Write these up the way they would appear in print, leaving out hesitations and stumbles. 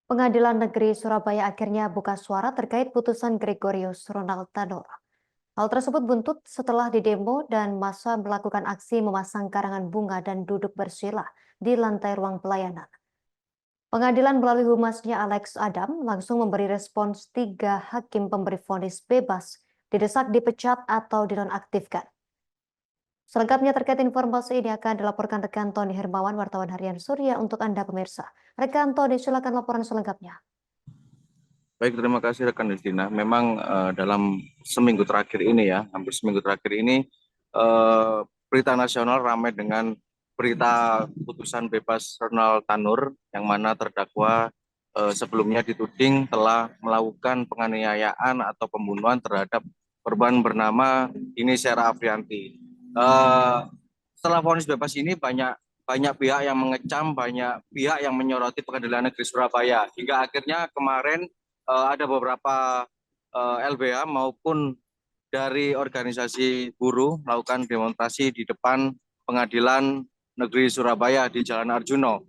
Pengadilan Negeri Surabaya akhirnya buka suara terkait putusan Gregorius Ronald Tanur. Hal tersebut buntut setelah didemo dan massa melakukan aksi memasang karangan bunga dan duduk bersila di lantai ruang pelayanan. Pengadilan melalui humasnya Alex Adam langsung memberi respons 3 hakim pemberi vonis bebas didesak dipecat atau dinonaktifkan. Selengkapnya terkait informasi ini akan dilaporkan rekan Tony Hermawan, wartawan harian Surya untuk Anda pemirsa. Rekan Tony, silakan laporan selengkapnya. Baik, terima kasih rekan Destina. Memang dalam seminggu terakhir ini hampir seminggu terakhir ini, berita nasional ramai dengan berita putusan bebas Ronald Tanur, yang mana terdakwa sebelumnya dituding telah melakukan penganiayaan atau pembunuhan terhadap korban bernama Inisera Afrianti. Setelah vonis bebas ini banyak pihak yang mengecam, banyak pihak yang menyoroti Pengadilan Negeri Surabaya, hingga akhirnya kemarin ada beberapa LBH maupun dari organisasi buruh melakukan demonstrasi di depan Pengadilan Negeri Surabaya di Jalan Arjuno.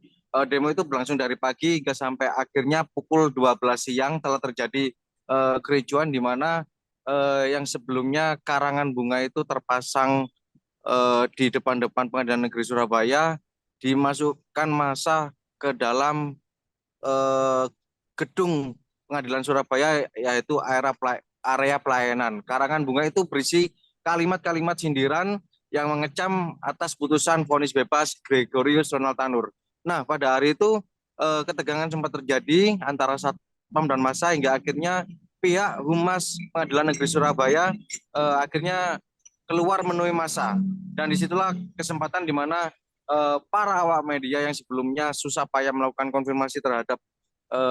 Demo itu berlangsung dari pagi hingga sampai akhirnya pukul 12 siang telah terjadi kericuan di mana yang sebelumnya karangan bunga itu terpasang di depan Pengadilan Negeri Surabaya, dimasukkan massa ke dalam gedung Pengadilan Surabaya, yaitu area pelayanan. Karangan bunga itu berisi kalimat-kalimat sindiran yang mengecam atas putusan vonis bebas Gregorius Ronald Tanur. Nah, pada hari itu ketegangan sempat terjadi antara satpam dan massa hingga akhirnya pihak Humas Pengadilan Negeri Surabaya akhirnya keluar menemui massa, dan disitulah kesempatan di mana para awak media yang sebelumnya susah payah melakukan konfirmasi terhadap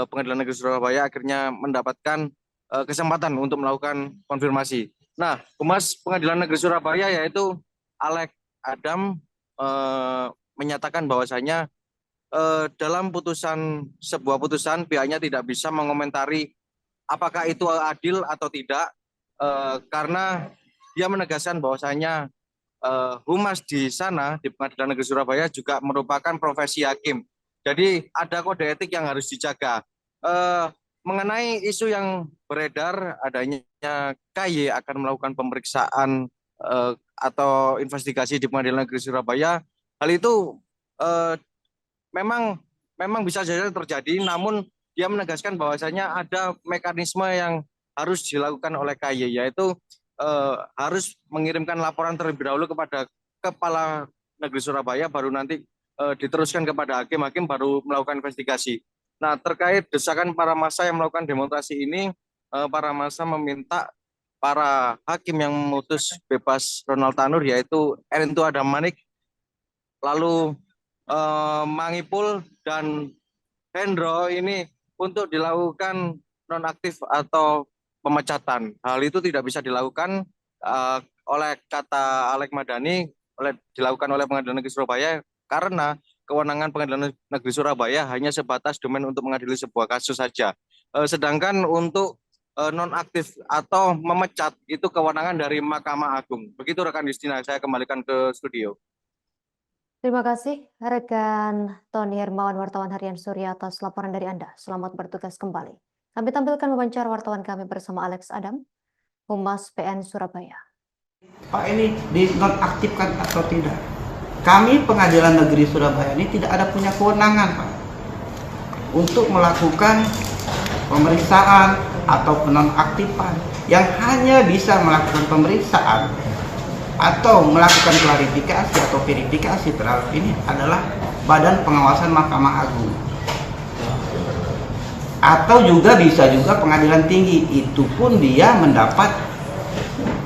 Pengadilan Negeri Surabaya akhirnya mendapatkan kesempatan untuk melakukan konfirmasi. Nah, Humas Pengadilan Negeri Surabaya yaitu Alex Adam menyatakan bahwasanya dalam sebuah putusan pihaknya tidak bisa mengomentari apakah itu adil atau tidak, karena dia menegaskan bahwasanya humas di sana di Pengadilan Negeri Surabaya juga merupakan profesi hakim. Jadi ada kode etik yang harus dijaga. Mengenai isu yang beredar adanya KY akan melakukan pemeriksaan atau investigasi di Pengadilan Negeri Surabaya, hal itu memang bisa saja terjadi, namun dia menegaskan bahwasanya ada mekanisme yang harus dilakukan oleh KY, yaitu harus mengirimkan laporan terlebih dahulu kepada Kepala Negeri Surabaya, baru nanti diteruskan kepada hakim baru melakukan investigasi. Nah, terkait desakan para massa yang melakukan demonstrasi ini, para massa meminta para hakim yang memutus bebas Ronald Tanur, yaitu Erintu Adam Manik, lalu Mangipul dan Hendro ini untuk dilakukan nonaktif atau pemecatan. Hal itu tidak bisa dilakukan oleh kata Alex Madani, dilakukan oleh Pengadilan Negeri Surabaya, karena kewenangan Pengadilan Negeri Surabaya hanya sebatas domain untuk mengadili sebuah kasus saja. Sedangkan untuk nonaktif atau memecat itu kewenangan dari Mahkamah Agung. Begitu rekan Justina, saya kembalikan ke studio. Terima kasih rekan Tony Hermawan, wartawan harian Surya, atas laporan dari Anda. Selamat bertugas kembali. Kami tampilkan wawancara wartawan kami bersama Alex Adam, Humas PN Surabaya. Pak, ini dinonaktifkan atau tidak? Kami Pengadilan Negeri Surabaya ini tidak ada punya kewenangan, Pak, untuk melakukan pemeriksaan atau penonaktifan. Yang hanya bisa melakukan pemeriksaan atau melakukan klarifikasi atau verifikasi terhadap ini adalah Badan Pengawasan Mahkamah Agung, atau juga bisa juga Pengadilan Tinggi. Itu pun dia mendapat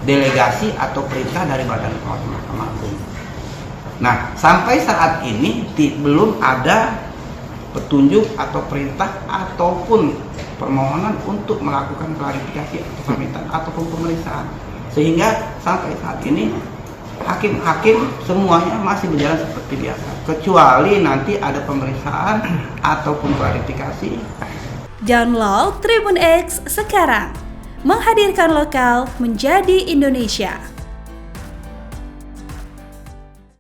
delegasi atau perintah dari Badan Pengawasan Mahkamah Agung. Nah, sampai saat ini belum ada petunjuk atau perintah ataupun permohonan untuk melakukan klarifikasi atau permintaan ataupun pemeriksaan, sehingga sampai saat ini hakim-hakim semuanya masih berjalan seperti biasa, kecuali nanti ada pemeriksaan ataupun klarifikasi. Download Tribun X sekarang, menghadirkan lokal menjadi Indonesia.